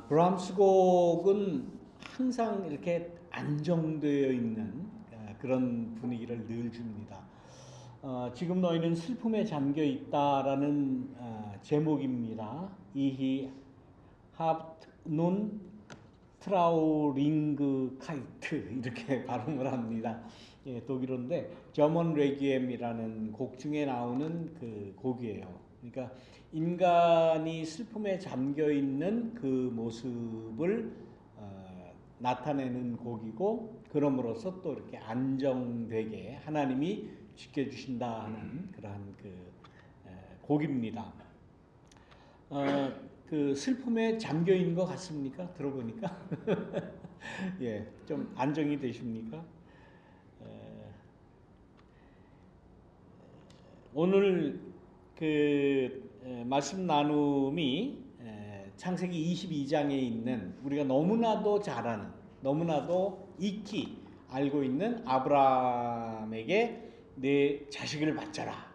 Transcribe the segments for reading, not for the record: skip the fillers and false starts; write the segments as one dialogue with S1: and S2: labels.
S1: 브람스 곡은 항상 이렇게 안정되어 있는 그런 분위기를 늘 줍니다. 지금 너희는 슬픔에 잠겨 있다라는 제목입니다. 이히 합눈 트라우링그 카이트 이렇게 발음을 합니다. 예, 독일어인데 저먼 레기엠이라는 곡 중에 나오는 그 곡이에요. 그러니까 인간이 슬픔에 잠겨 있는 그 모습을 나타내는 곡이고, 그럼으로써 또 이렇게 안정되게 하나님이 지켜주신다 하는 그러한 곡입니다. 그 슬픔에 잠겨 있는 것 같습니까? 들어보니까 예, 좀 안정이 되십니까? 오늘 그 말씀 나눔이 창세기 22장에 있는 우리가 너무나도 잘 아는, 너무나도 익히 알고 있는 아브라함에게 내 자식을 바쳐라.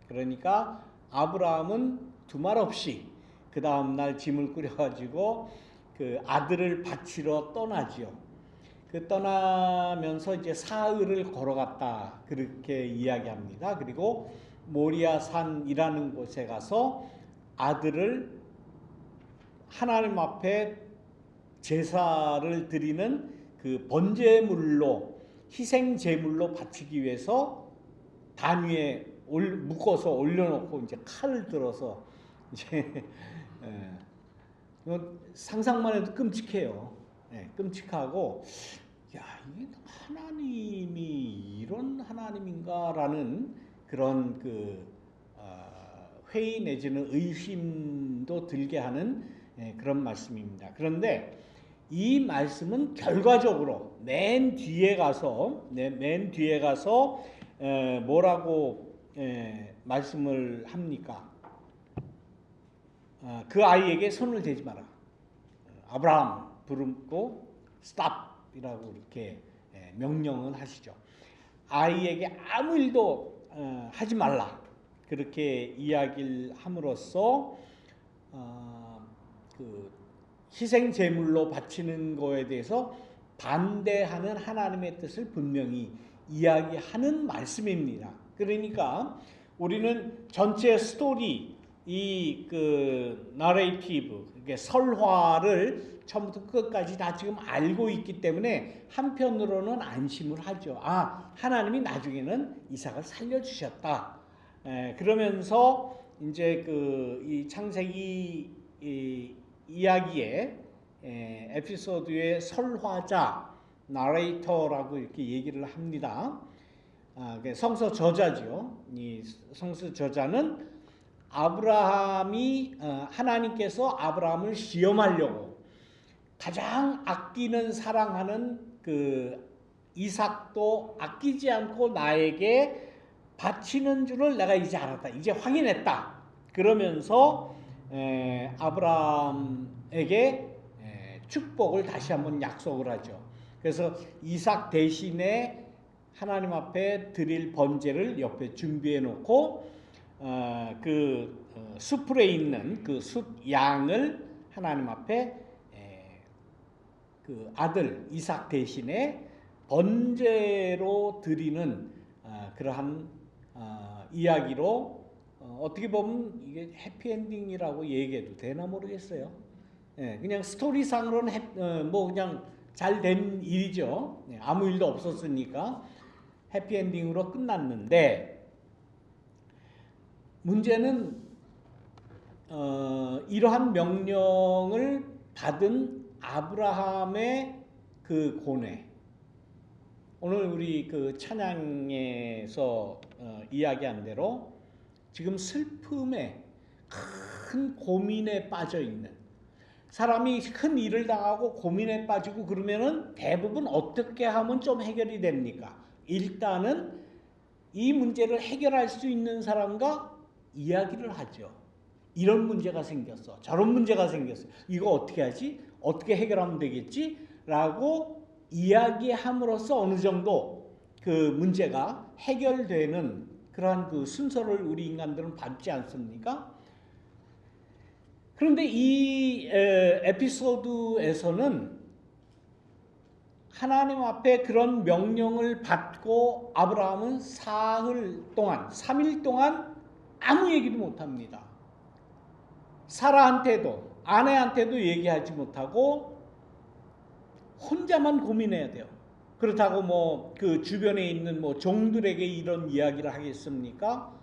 S1: 그러니까 아브라함은 두말 없이 그 다음날 짐을 꾸려가지고 그 아들을 바치러 떠나지요. 그 떠나면서 이제 사흘을 걸어갔다 그렇게 이야기합니다. 그리고 모리아산이라는 곳에 가서 아들을 하나님 앞에 제사를 드리는 그 번제물로, 희생 제물로 바치기 위해서 단 위에 묶어서 올려놓고 이제 칼을 들어서 이제 상상만 해도 끔찍해요. 네, 끔찍하고, 야, 이게 하나님이 이런 하나님인가라는 그런 회의 내지는 의심도 들게 하는 그런 말씀입니다. 그런데 이 말씀은 결과적으로 맨 뒤에 가서 뭐라고 말씀을 합니까? 그 아이에게 손을 대지 마라. 아브라함 부르고 스탑이라고 이렇게 명령을 하시죠. 아이에게 아무 일도 하지 말라. 그렇게 이야기를 함으로써 그 희생 제물로 바치는 거에 대해서 반대하는 하나님의 뜻을 분명히 이야기하는 말씀입니다. 그러니까 우리는 전체 스토리, 이 그 나레이티브, 설화를 처음부터 끝까지 다 지금 알고 있기 때문에 한편으로는 안심을 하죠. 하나님이 나중에는 이삭을 살려주셨다. 그러면서 이제 이 창세기 이야기의 에피소드의 설화자, 나레이터라고 이렇게 얘기를 합니다. 성서 저자죠. 이 성서 저자는 하나님께서 아브라함을 시험하려고 가장 아끼는, 사랑하는 그 이삭도 아끼지 않고 나에게 바치는 줄을 내가 이제 알았다. 이제 확인했다. 그러면서 아브라함에게 축복을 다시 한번 약속을 하죠. 그래서 이삭 대신에 하나님 앞에 드릴 번제를 옆에 준비해 놓고 수풀에 있는 그 숫 양을 하나님 앞에 그 아들 이삭 대신에 번제로 드리는 그러한 이야기로, 어떻게 보면 이게 해피엔딩이라고 얘기해도 되나 모르겠어요. 그냥 스토리상으로는 그냥 잘 된 일이죠. 아무 일도 없었으니까 해피엔딩으로 끝났는데, 문제는 이러한 명령을 받은 아브라함의 그 고뇌, 오늘 우리 그 찬양에서 이야기한 대로 지금 슬픔에 큰 고민에 빠져 있는 사람이, 큰 일을 당하고 고민에 빠지고 그러면은 대부분 어떻게 하면 좀 해결이 됩니까? 일단은 이 문제를 해결할 수 있는 사람과 이야기를 하죠. 이런 문제가 생겼어. 저런 문제가 생겼어. 이거 어떻게 하지? 어떻게 해결하면 되겠지? 라고 이야기함으로써 어느 정도 그 문제가 해결되는 그러한 그 순서를 우리 인간들은 밟지 않습니까? 그런데 이 에피소드에서는 하나님 앞에 그런 명령을 받고 아브라함은 사흘 동안, 3일 동안 아무 얘기도 못합니다. 사라한테도 아내한테도 얘기하지 못하고 혼자만 고민해야 돼요. 그렇다고 뭐 그 주변에 있는 뭐 종들에게 이런 이야기를 하겠습니까?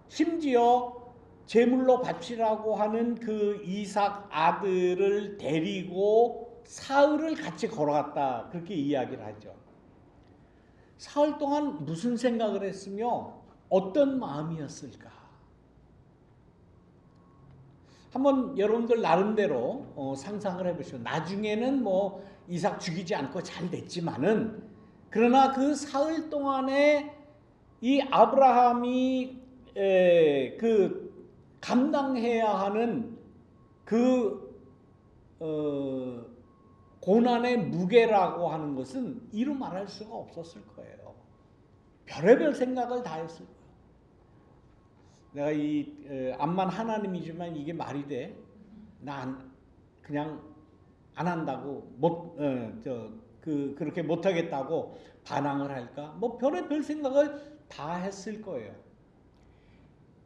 S1: 심지어 제물로 바치라고 하는 그 이삭 아들을 데리고 사흘을 같이 걸어갔다, 그렇게 이야기를 하죠. 사흘 동안 무슨 생각을 했으며 어떤 마음이었을까? 한번 여러분들 나름대로 상상을 해보시죠. 나중에는 뭐 이삭 죽이지 않고 잘 됐지만은, 그러나 그 사흘 동안에 이 아브라함이 그 감당해야 하는 그 고난의 무게라고 하는 것은 이루 말할 수가 없었을 거예요. 별의별 생각을 다 했을 거예요. 내가 이 암만 하나님이지만 이게 말이 돼? 나 그냥 안 한다고 그렇게 못 하겠다고 반항을 할까? 뭐 별의별 생각을 다 했을 거예요.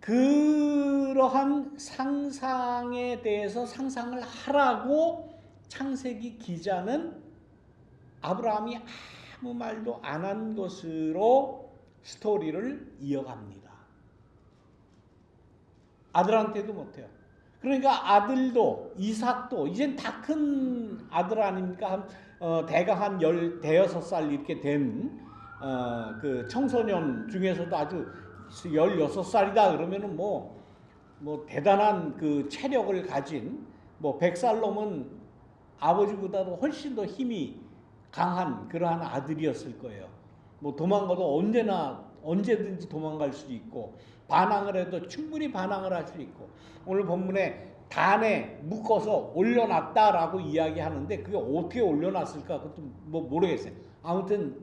S1: 그러한 상상에 대해서 상상을 하라고 창세기 기자는 아브라함이 아무 말도 안 한 것으로 스토리를 이어갑니다. 아들한테도 못해요. 그러니까 아들도 이삭도 이젠 다 큰 아들 아닙니까? 대강 한 16살 이렇게 된 그 청소년 중에서도 아주 16살이다 그러면은 뭐 대단한 그 체력을 가진, 뭐 100살 넘은 아버지보다도 훨씬 더 힘이 강한 그러한 아들이었을 거예요. 뭐 도망가도 언제든지 도망갈 수 있고, 반항을 해도 충분히 반항을 할 수 있고, 오늘 본문에 단에 묶어서 올려놨다라고 이야기하는데 그게 어떻게 올려놨을까 그것도 뭐 모르겠어요. 아무튼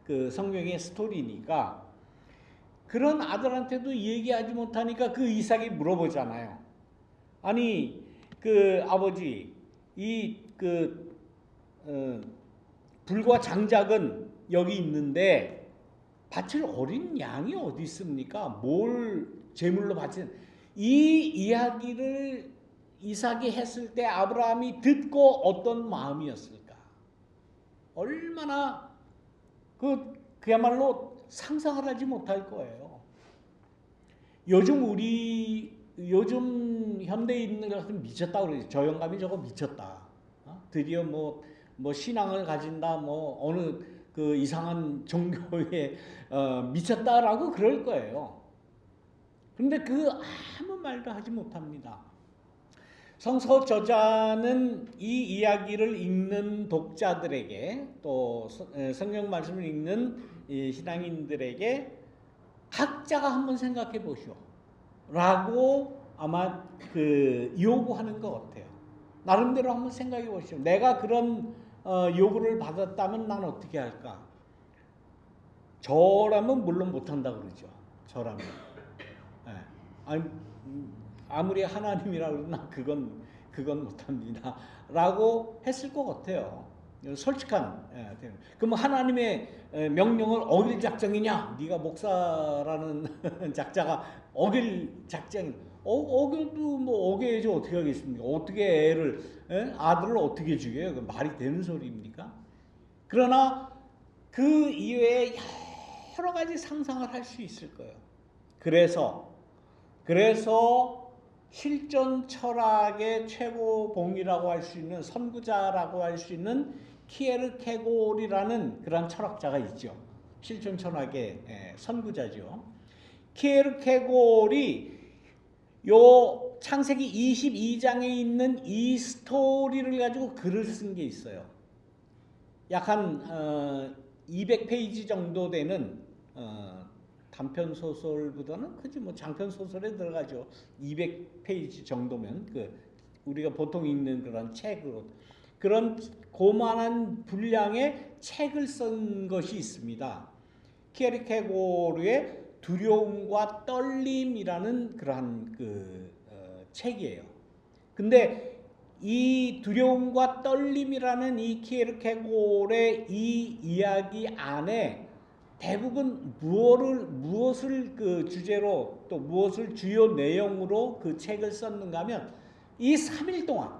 S1: 그 성경의 스토리니까 그런 아들한테도 얘기하지 못하니까 그 이삭이 물어보잖아요. 아니 그 아버지, 이 그 불과 장작은 여기 있는데 바칠 어린 양이 어디 있습니까? 뭘 제물로 바치는, 이 이야기를 이삭이 했을 때 아브라함이 듣고 어떤 마음이었을까? 얼마나 그야말로 상상을 하지 못할 거예요. 요즘 현대인들 같은 미쳤다 그러죠. 저 영감이 저거 미쳤다. 드디어 뭐 신앙을 가진다, 뭐 어느 그 이상한 종교에 미쳤다라고 그럴 거예요. 그런데 그 아무 말도 하지 못합니다. 성서 저자는 이 이야기를 읽는 독자들에게, 또 성경 말씀을 읽는 신앙인들에게 각자가 한번 생각해 보시오 라고 아마 그 요구하는 것 같아요. 나름대로 한번 생각해 보시오. 내가 그런 요구를 받았다면 난 어떻게 할까? 저라면 물론 못한다 그러죠. 저라면. 네. 아니, 아무리 하나님이라고 해도 난 그건 못합니다 라고 했을 것 같아요. 솔직한. 그럼 하나님의 명령을 어길 작정이냐? 네가 목사라는 작자가 어길 작정, 어겨도 뭐 어겨야지 어떻게 하겠습니까? 어떻게 아들을 어떻게 죽여요? 그 말이 되는 소리입니까? 그러나 그 이외에 여러 가지 상상을 할 수 있을 거예요. 그래서 실존 철학의 최고봉이라고 할 수 있는, 선구자라고 할 수 있는 키에르케고르라는 그런 철학자가 있죠. 실존 철학의 선구자죠. 키에르케고르이 요 창세기 22장에 있는 이 스토리를 가지고 글을 쓴 게 있어요. 약 한 200페이지 정도 되는 단편 소설보다는 그지 뭐 장편 소설에 들어가죠. 200페이지 정도면 우리가 보통 읽는 그런 책으로, 그런 고만한 분량의 책을 쓴 것이 있습니다. 키에르케고르의 두려움과 떨림이라는 그러한 책이에요. 근데 이 두려움과 떨림이라는 이 키에르케고르의 이 이야기 안에 대부분 무엇을 그 주제로 또 무엇을 주요 내용으로 그 책을 썼는가 하면 이 3일 동안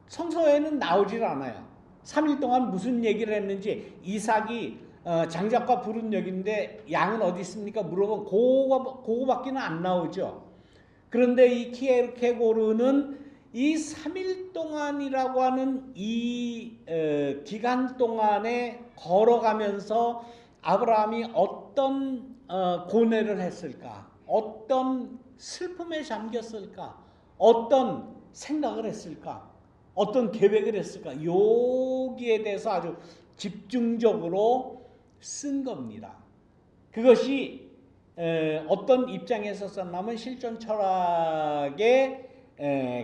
S1: 성서에는 나오질 않아요. 3일 동안 무슨 얘기를 했는지 이삭이 장작과 불은 여기인데 양은 어디 있습니까? 물어보면 그거밖에는 안 나오죠. 그런데 이 키에르케고르는 이 3일 동안이라고 하는 이 기간 동안에 걸어가면서 아브라함이 어떤 고뇌를 했을까? 어떤 슬픔에 잠겼을까? 어떤 생각을 했을까? 어떤 계획을 했을까? 여기에 대해서 아주 집중적으로 쓴 겁니다. 그것이 어떤 입장에서 썼냐면 실존 철학의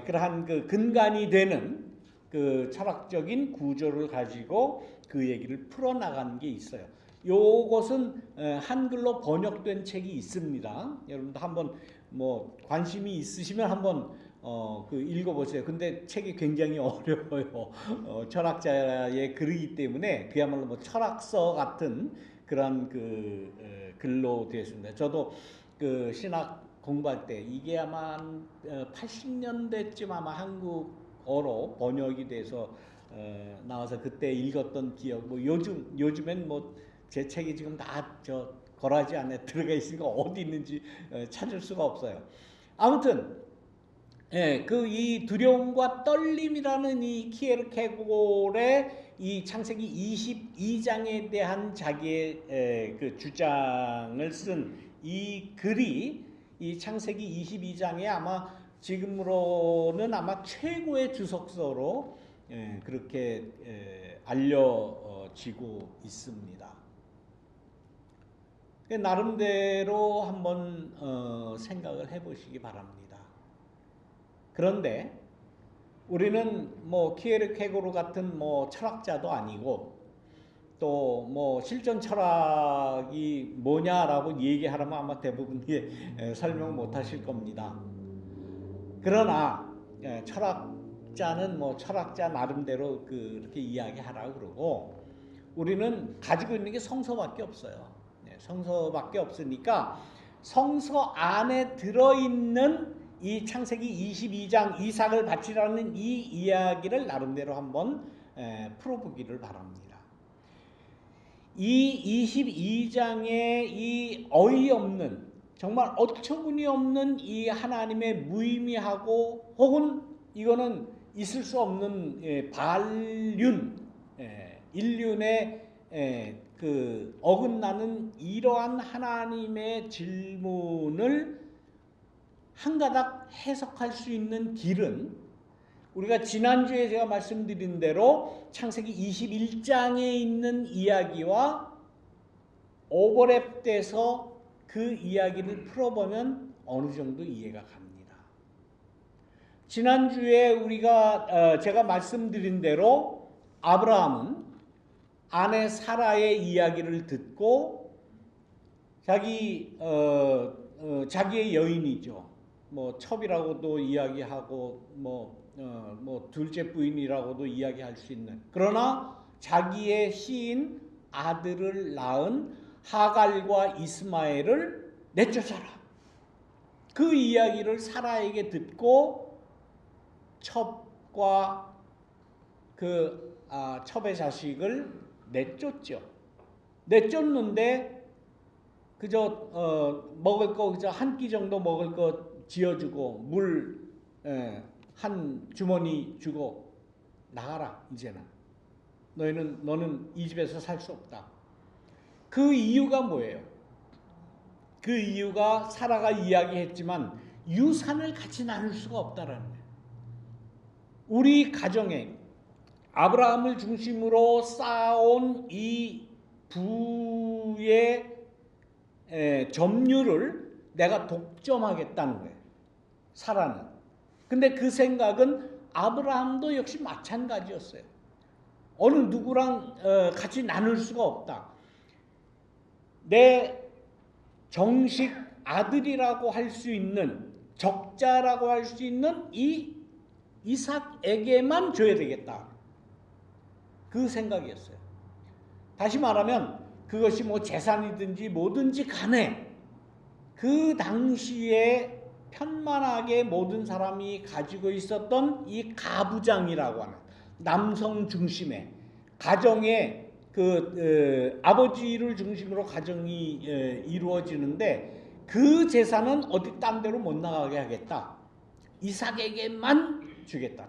S1: 그러한 그 근간이 되는 그 철학적인 구조를 가지고 그 얘기를 풀어나가는 게 있어요. 요것은 한글로 번역된 책이 있습니다. 여러분도 한번 뭐 관심이 있으시면 한번 그 읽어보세요. 근데 책이 굉장히 어려워요. 철학자의 글이기 때문에 그야말로 뭐 철학서 같은 그런 그 글로 되어 있습니다. 저도 그 신학 공부할 때 이게 아마 80년대쯤 아마 한국어로 번역이 돼서 나와서 그때 읽었던 기억. 뭐 요즘엔 뭐 제 책이 지금 다 저 거라지 안에 들어가 있으니까 어디 있는지 찾을 수가 없어요. 아무튼 그 이 두려움과 떨림이라는 이 키에르케고르의 이 창세기 22장에 대한 자기의 그 주장을 쓴 이 글이 이 창세기 22장에 아마 지금으로는 아마 최고의 주석서로 그렇게 알려지고 있습니다. 나름대로 한번 생각을 해보시기 바랍니다. 그런데 우리는 뭐 키에르케고르 같은 뭐 철학자도 아니고 또 뭐 실존 철학이 뭐냐라고 얘기하라면 아마 대부분 설명 못 하실 겁니다. 그러나 철학자는 뭐 철학자 나름대로 그렇게 이야기하라고 그러고 우리는 가지고 있는 게 성서밖에 없어요. 성서밖에 없으니까 성서 안에 들어있는 이 창세기 22장 이삭을 바치라는 이 이야기를 나름대로 한번 풀어보기를 바랍니다. 이 22장의 이 어이없는 정말 어처구니 없는 이 하나님의 무의미하고 혹은 이거는 있을 수 없는 반륜 인륜의 그 어긋나는 이러한 하나님의 질문을 한가닥 해석할 수 있는 길은 우리가 지난주에 제가 말씀드린 대로 창세기 21장에 있는 이야기와 오버랩돼서 그 이야기를 풀어보면 어느 정도 이해가 갑니다. 지난주에 우리가 제가 말씀드린 대로 아브라함은 아내 사라의 이야기를 듣고 자기의 여인이죠. 뭐 첩이라고도 이야기하고 뭐 둘째 부인이라고도 이야기할 수 있는 그러나 자기의 시인 아들을 낳은 하갈과 이스마엘을 내쫓아라. 그 이야기를 사라에게 듣고 첩과 첩의 자식을 내쫓죠. 내쫓는데 그저 먹을 거 그저 한 끼 정도 먹을 거 지어주고 물 한 주머니 주고 나가라. 이제는 너는 이 집에서 살 수 없다. 그 이유가 뭐예요? 그 이유가 사라가 이야기했지만 유산을 같이 나눌 수가 없다라는 거예요. 우리 가정에 아브라함을 중심으로 쌓아온 이 부의 점유를 내가 독점하겠다는 거예요. 사라는. 근데 그 생각은 아브라함도 역시 마찬가지였어요. 어느 누구랑 같이 나눌 수가 없다. 내 정식 아들이라고 할 수 있는 적자라고 할 수 있는 이 이삭 이삭에게만 줘야 되겠다. 그 생각이었어요. 다시 말하면 그것이 뭐 재산이든지 뭐든지 간에 그 당시에 편만하게 모든 사람이 가지고 있었던 이 가부장이라고 하는 남성 중심의 가정의 아버지를 중심으로 가정이 이루어지는데 그 재산은 어디 딴 데로 못 나가게 하겠다. 이삭에게만 주겠다.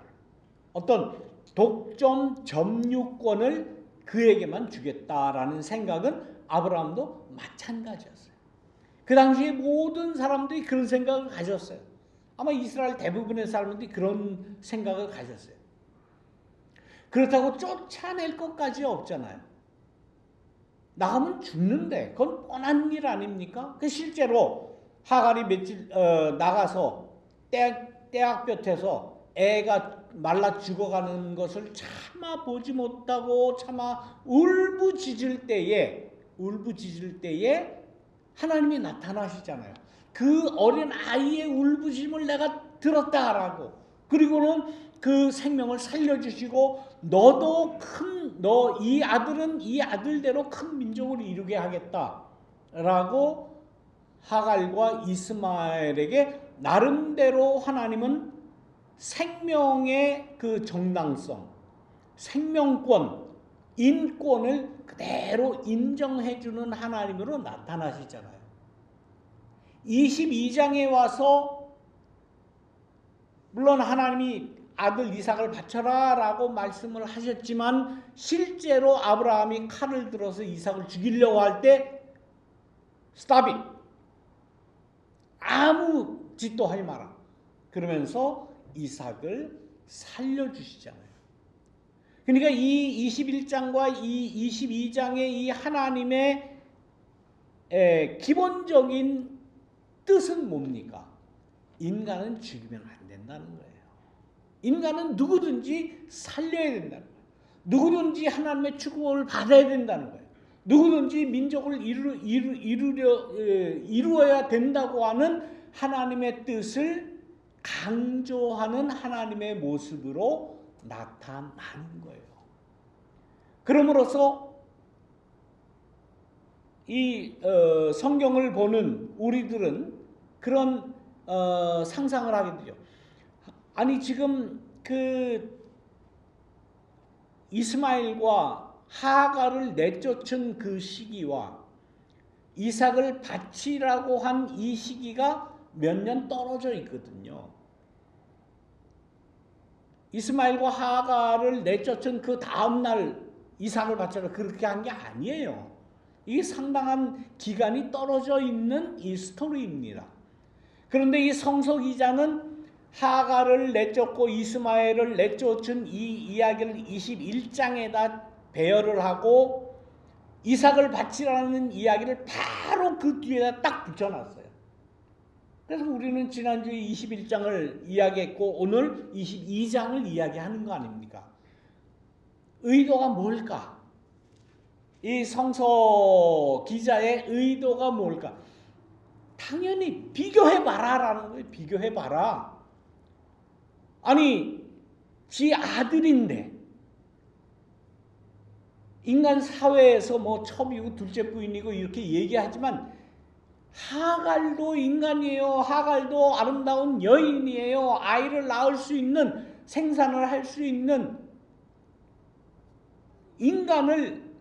S1: 어떤 독점 점유권을 그에게만 주겠다라는 생각은 아브라함도 마찬가지였어요. 그 당시에 모든 사람들이 그런 생각을 가졌어요. 아마 이스라엘 대부분의 사람들이 그런 생각을 가졌어요. 그렇다고 쫓아낼 것까지 없잖아요. 나가면 죽는데 그건 뻔한 일 아닙니까? 실제로 하갈이 며칠 나가서 떼약볕에서 애가 말라 죽어가는 것을 차마 보지 못하고 차마 울부짖을 때에 하나님이 나타나시잖아요. 그 어린 아이의 울부짖음을 내가 들었다라고. 그리고는 그 생명을 살려주시고 너도 너 이 아들은 이 아들대로 큰 민족을 이루게 하겠다라고 하갈과 이스마엘에게 나름대로 하나님은 생명의 그 정당성, 생명권, 인권을 그대로 인정해주는 하나님으로 나타나시잖아요. 22장에 와서 물론 하나님이 아들 이삭을 바쳐라 라고 말씀을 하셨지만 실제로 아브라함이 칼을 들어서 이삭을 죽이려고 할 때 Stop it! 아무 짓도 하지 마라. 그러면서 이삭을 살려주시잖아요. 그러니까 이 21장과 이 22장의 이 하나님의 기본적인 뜻은 뭡니까? 인간은 죽이면 안 된다는 거예요. 인간은 누구든지 살려야 된다는 거예요. 누구든지 하나님의 축복을 받아야 된다는 거예요. 누구든지 민족을 이루어야 된다고 하는 하나님의 뜻을 강조하는 하나님의 모습으로 나타나는 거예요. 그러므로서 이 성경을 보는 우리들은 그런 상상을 하게 되죠. 아니 지금 그 이스마엘과 하갈을 내쫓은 그 시기와 이삭을 바치라고 한 이 시기가 몇 년 떨어져 있거든요. 이스마엘과 하갈을 내쫓은 그 다음날 이삭을 바쳐라 그렇게 한 게 아니에요. 이게 상당한 기간이 떨어져 있는 이 스토리입니다. 그런데 이 성서 기자는 하갈을 내쫓고 이스마엘을 내쫓은 이 이야기를 21장에다 배열을 하고 이삭을 바치라는 이야기를 바로 그 뒤에다 딱 붙여놨어요. 그래서 우리는 지난주에 21장을 이야기했고 오늘 22장을 이야기하는 거 아닙니까? 의도가 뭘까? 이 성서 기자의 의도가 뭘까? 당연히 비교해봐라라는 거예요. 비교해봐라. 아니 지 아들인데 인간 사회에서 뭐 첩이고 둘째 부인이고 이렇게 얘기하지만 하갈도 인간이에요. 하갈도 아름다운 여인이에요. 아이를 낳을 수 있는 생산을 할 수 있는 인간을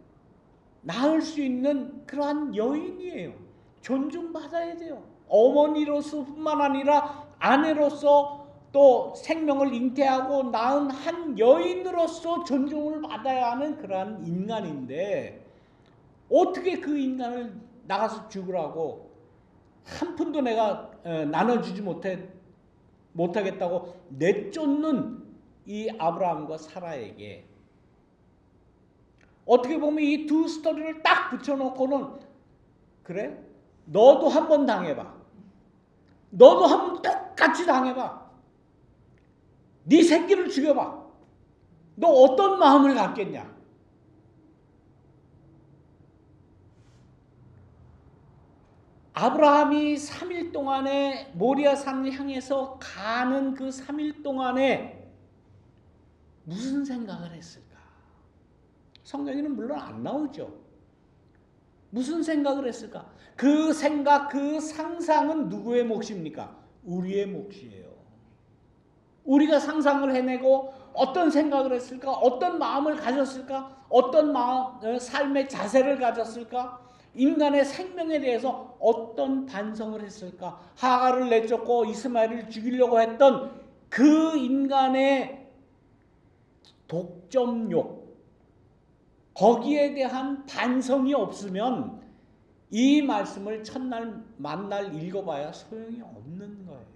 S1: 낳을 수 있는 그러한 여인이에요. 존중받아야 돼요. 어머니로서뿐만 아니라 아내로서 또 생명을 잉태하고 낳은 한 여인으로서 존중을 받아야 하는 그러한 인간인데 어떻게 그 인간을 나가서 죽으라고 한 푼도 내가 나눠주지 못하겠다고 내쫓는 이 아브라함과 사라에게 어떻게 보면 이 두 스토리를 딱 붙여놓고는 그래? 너도 한번 당해봐. 너도 한번 똑같이 당해봐. 네 새끼를 죽여봐. 너 어떤 마음을 갖겠냐? 아브라함이 3일 동안에 모리아산을 향해서 가는 그 3일 동안에 무슨 생각을 했을까? 성경에는 물론 안 나오죠. 무슨 생각을 했을까? 그 생각, 그 상상은 누구의 몫입니까? 우리의 몫이에요. 우리가 상상을 해내고 어떤 생각을 했을까? 어떤 마음을 가졌을까? 어떤 삶의 자세를 가졌을까? 인간의 생명에 대해서 어떤 반성을 했을까? 하갈을 내쫓고 이스마엘을 죽이려고 했던 그 인간의 독점욕, 거기에 대한 반성이 없으면 이 말씀을 첫날 만날 읽어봐야 소용이 없는 거예요.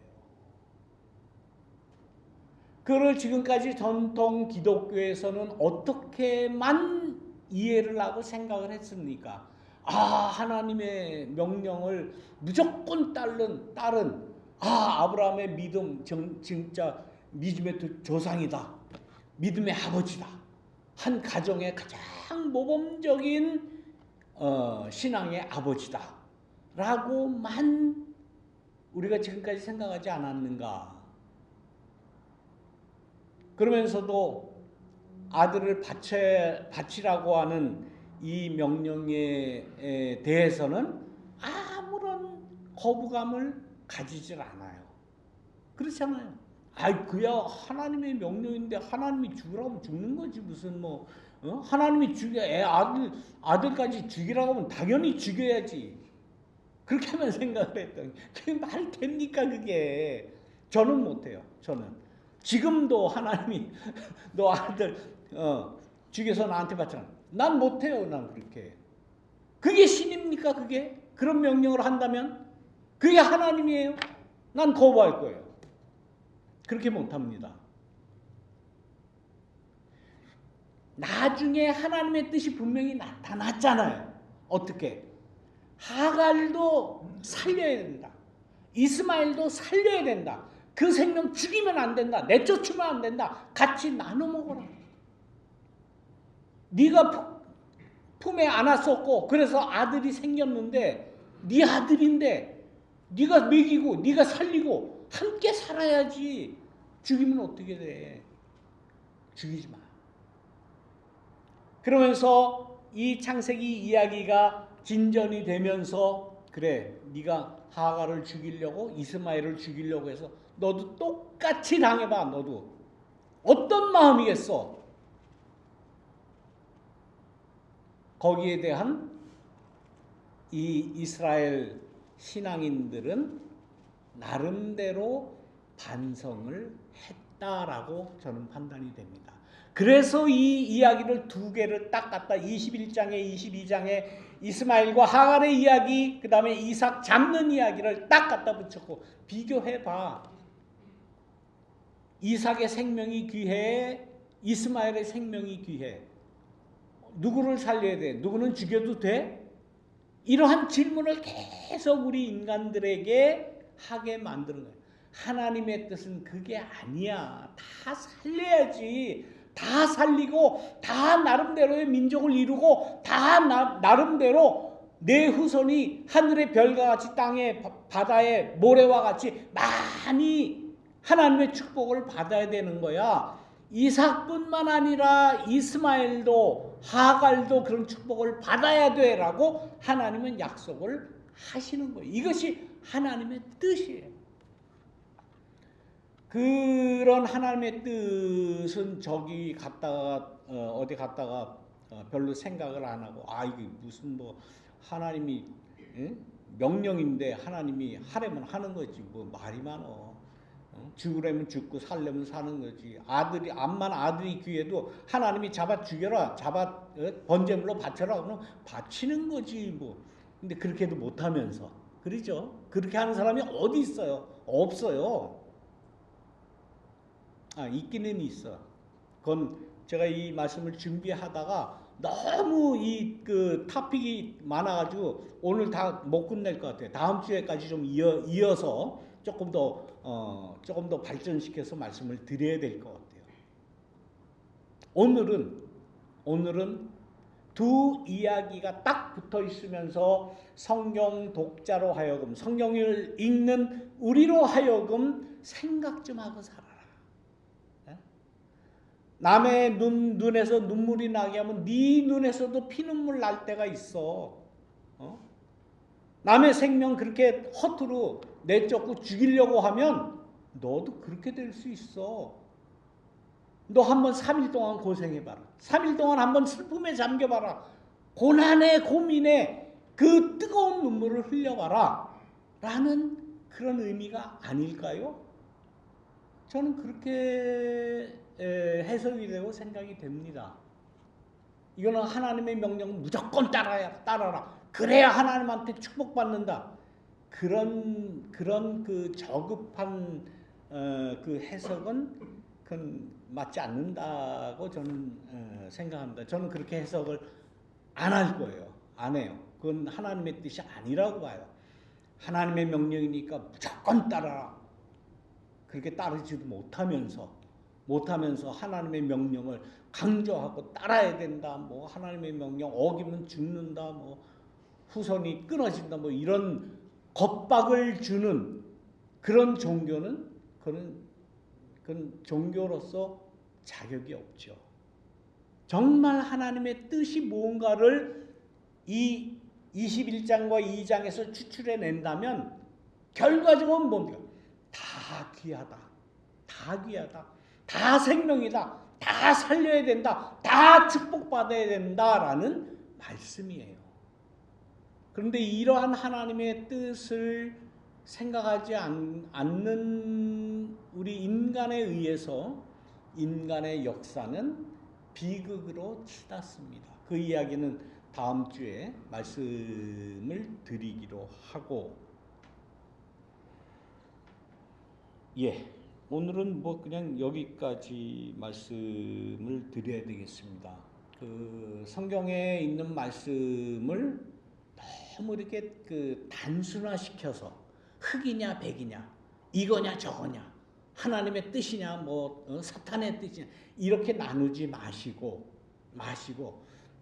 S1: 그걸 지금까지 전통 기독교에서는 어떻게만 이해를 하고 생각을 했습니까? 하나님의 명령을 무조건 따른 아브라함의 믿음, 진짜 믿음의 조상이다. 믿음의 아버지다. 한 가정의 가장 모범적인 신앙의 아버지다. 라고만 우리가 지금까지 생각하지 않았는가? 그러면서도 아들을 바치라고 하는 이 명령에 대해서는 아무런 거부감을 가지질 않아요. 그렇잖아요. 그야 하나님의 명령인데 하나님이 죽으라고 죽는 거지 무슨 하나님이 아들까지 죽이라고 하면 당연히 죽여야지. 그렇게만 생각을 했더니 그게 말이 됩니까 그게? 저는 못해요. 저는. 지금도 하나님이 너 아들 죽여서 나한테 바쳐라. 난 못해요. 난 그렇게. 그게 신입니까 그게? 그런 명령을 한다면? 그게 하나님이에요? 난 거부할 거예요. 그렇게 못합니다. 나중에 하나님의 뜻이 분명히 나타났잖아요. 어떻게? 하갈도 살려야 된다. 이스마엘도 살려야 된다. 그 생명 죽이면 안 된다. 내쫓으면 안 된다. 같이 나눠 먹어라. 네가 품에 안았었고 그래서 아들이 생겼는데 네 아들인데 네가 먹이고 네가 살리고 함께 살아야지. 죽이면 어떻게 돼? 죽이지 마. 그러면서 이 창세기 이야기가 진전이 되면서 그래 네가 하갈을 죽이려고 이스마엘을 죽이려고 해서 너도 똑같이 당해봐. 너도 어떤 마음이겠어? 거기에 대한 이 이스라엘 신앙인들은 나름대로 반성을 했다라고 저는 판단이 됩니다. 그래서 이 이야기를 두 개를 딱 갖다 21장에 22장에 이스마엘과 하갈의 이야기 그 다음에 이삭 잡는 이야기를 딱 갖다 붙였고 비교해봐. 이삭의 생명이 귀해? 이스마엘의 생명이 귀해? 누구를 살려야 돼? 누구는 죽여도 돼? 이러한 질문을 계속 우리 인간들에게 하게 만드는 거예요. 하나님의 뜻은 그게 아니야. 다 살려야지. 다 살리고 다 나름대로의 민족을 이루고 다 나름대로 내 후손이 하늘의 별과 같이 땅의 바다의 모래와 같이 많이 하나님의 축복을 받아야 되는 거야. 이삭뿐만 아니라 이스마엘도 하갈도 그런 축복을 받아야 돼라고 하나님은 약속을 하시는 거예요. 이것이 하나님의 뜻이에요. 그런 하나님의 뜻은 저기 갔다가 어디 갔다가 별로 생각을 안 하고 이게 무슨 하나님이 명령인데 하나님이 하려면 하는 거지 말이 많어. 죽으려면 죽고 살려면 사는 거지. 암만 아들이 귀해도 하나님이 잡아 죽여라. 번제물로 바쳐라. 그러면 바치는 거지 근데 그렇게도 못하면서. 그러죠? 그렇게 하는 사람이 어디 있어요? 없어요. 있기는 있어. 그건 제가 이 말씀을 준비하다가 너무 그 토픽이 많아가지고 오늘 다 못 끝낼 것 같아요. 다음 주에까지 좀 이어서 조금 더 발전시켜서 말씀을 드려야 될 것 같아요. 오늘은 두 이야기가 딱 붙어 있으면서 성경 독자로 하여금 성경을 읽는 우리로 하여금 생각 좀 하고 살아라. 남의 눈에서 눈물이 나게 하면 네 눈에서도 피눈물 날 때가 있어. 남의 생명 그렇게 허투루 내쫓고 죽이려고 하면 너도 그렇게 될 수 있어. 너 한번 3일 동안 고생해봐라. 3일 동안 한번 슬픔에 잠겨봐라. 고난에 고민에 그 뜨거운 눈물을 흘려봐라. 라는 그런 의미가 아닐까요? 저는 그렇게 해석이 되고 생각이 됩니다. 이거는 하나님의 명령은 무조건 따라라. 그래야 하나님한테 축복받는다. 그런 그 저급한 그 해석은 그건 맞지 않는다고 저는 생각합니다. 저는 그렇게 해석을 안 할 거예요. 안 해요. 그건 하나님의 뜻이 아니라고 봐요. 하나님의 명령이니까 무조건 따라라. 그렇게 따르지도 못하면서 하나님의 명령을 강조하고 따라야 된다. 뭐 하나님의 명령 어기면 죽는다. 뭐 후손이 끊어진다. 뭐 이런 겁박을 주는 그런 종교는 그건 종교로서 자격이 없죠. 정말 하나님의 뜻이 무언가를 이 21장과 2장에서 추출해낸다면 결과적으로 뭡니까? 다 귀하다. 다 생명이다. 다 살려야 된다. 다 축복받아야 된다라는 말씀이에요. 그런데 이러한 하나님의 뜻을 생각하지 않는 우리 인간에 의해서 인간의 역사는 비극으로 치닫습니다. 그 이야기는 다음 주에 말씀을 드리기로 하고, 오늘은 뭐 그냥 여기까지 말씀을 드려야 되겠습니다. 그 성경에 있는 말씀을 너무 이렇게 그 단순화시켜서 흑이냐 백이냐, 이거냐 저거냐, 하나님의 뜻이냐 뭐 사탄의 뜻이냐 이렇게 나누지 마시고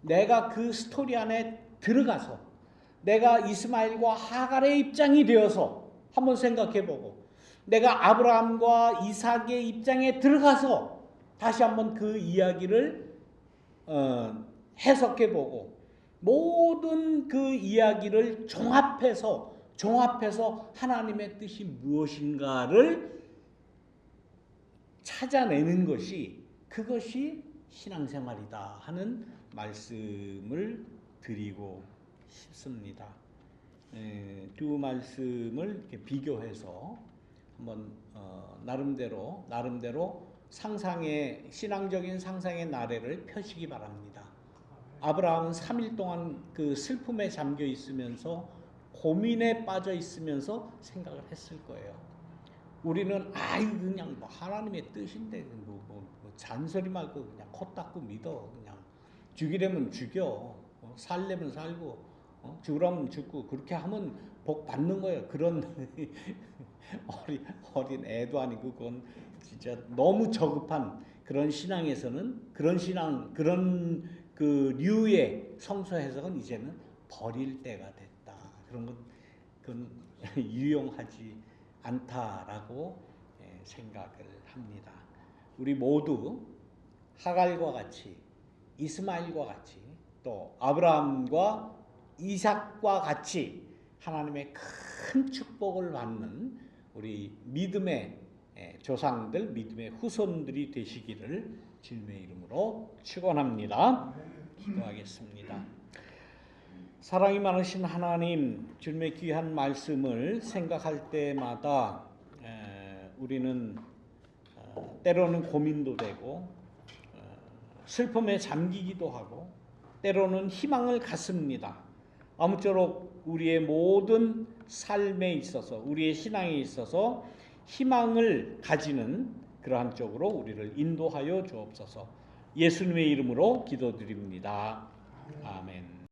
S1: 내가 그 스토리 안에 들어가서 내가 이스마엘과 하갈의 입장이 되어서 한번 생각해보고, 내가 아브라함과 이삭의 입장에 들어가서 다시 한번 그 이야기를 해석해보고, 모든 그 이야기를 종합해서 하나님의 뜻이 무엇인가를 찾아내는 그것이 신앙생활이다 하는 말씀을 드리고 싶습니다. 두 말씀을 이렇게 비교해서 한번 나름대로 신앙적인 상상의 나래를 펴시기 바랍니다. 아브라함은 3일 동안 그 슬픔에 잠겨 있으면서 고민에 빠져 있으면서 생각을 했을 거예요. 우리는 그냥 뭐 하나님의 뜻인데 뭐 잔소리 말고 그냥 코 닦고 믿어. 그냥 죽이려면 죽여, 살려면 살고, 죽으라면 죽고, 그렇게 하면 복 받는 거예요. 그런 어린 애도 아니고 그건 진짜 너무 저급한 그런 신앙에서는 그런 그 류의 성서 해석은 이제는 버릴 때가 됐다. 그건 유용하지 않다라고 생각을 합니다. 우리 모두 하갈과 같이, 이스마엘과 같이, 또 아브라함과 이삭과 같이 하나님의 큰 축복을 받는 우리 믿음의 조상들, 믿음의 후손들이 되시기를 주님의 이름으로 축원합니다. 기도하겠습니다. 사랑이 많으신 하나님, 주님의 귀한 말씀을 생각할 때마다 우리는 때로는 고민도 되고 슬픔에 잠기기도 하고 때로는 희망을 갖습니다. 아무쪼록 우리의 모든 삶에 있어서, 우리의 신앙에 있어서 희망을 가지는 그러한 쪽으로 우리를 인도하여 주옵소서. 예수님의 이름으로 기도드립니다. 아멘.